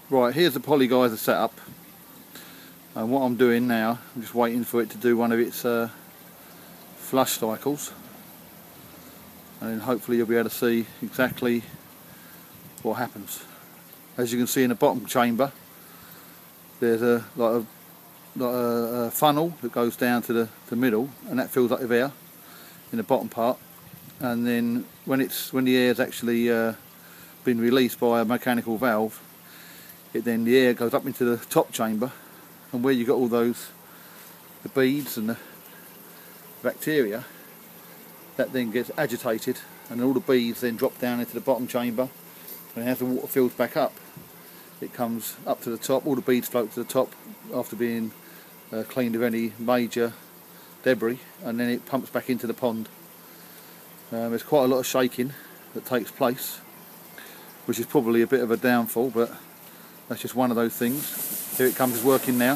Right, here's the polygeyser setup, and what I'm doing now, I'm just waiting for it to do one of its flush cycles, and then hopefully you'll be able to see exactly what happens. As you can see in the bottom chamber, there's a funnel that goes down to the middle, and that fills up with air in the bottom part, and then when the air's actually been released by a mechanical valve, the air goes up into the top chamber, and where you've got all the beads and the bacteria, that then gets agitated, and all the beads then drop down into the bottom chamber, and as the water fills back up, it comes up to the top. All the beads float to the top after being cleaned of any major debris, and then it pumps back into the pond. There's quite a lot of shaking that takes place, which is probably a bit of a downfall, but that's just one of those things. Here it comes, it's working now.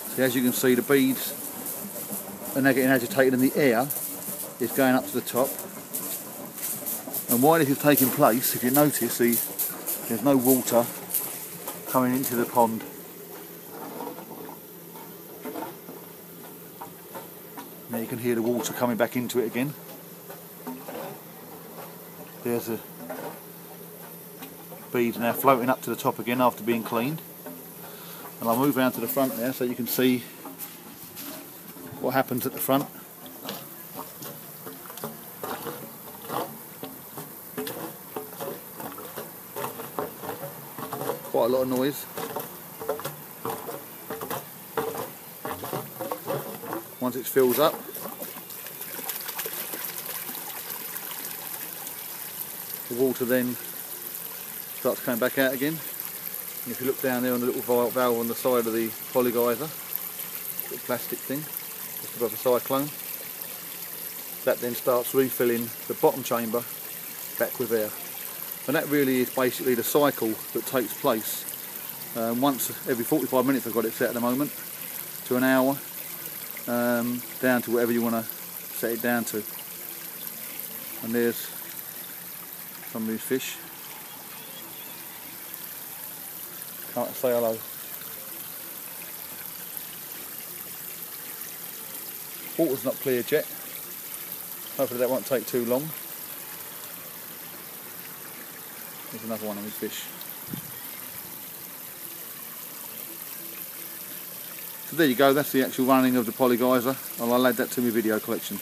So as you can see, the beads are now getting agitated and the air is going up to the top. And while this is taking place, if you notice, there's no water coming into the pond. Now you can hear the water coming back into it again. There's the beads now floating up to the top again after being cleaned. And I'll move around to the front there so you can see what happens at the front. Quite a lot of noise. Once it fills up, the water then starts coming back out again. And if you look down there on the little valve on the side of the polygeyser, little plastic thing just above the cyclone, that then starts refilling the bottom chamber back with air. And that really is basically the cycle that takes place once every 45 minutes. I've got it set at the moment to an hour, down to whatever you want to set it down to. And there's some of these fish. Come out and say hello. Water's not cleared yet. Hopefully that won't take too long. There's another one of these fish. So there you go, that's the actual running of the polygeyser, and I'll add that to my video collection.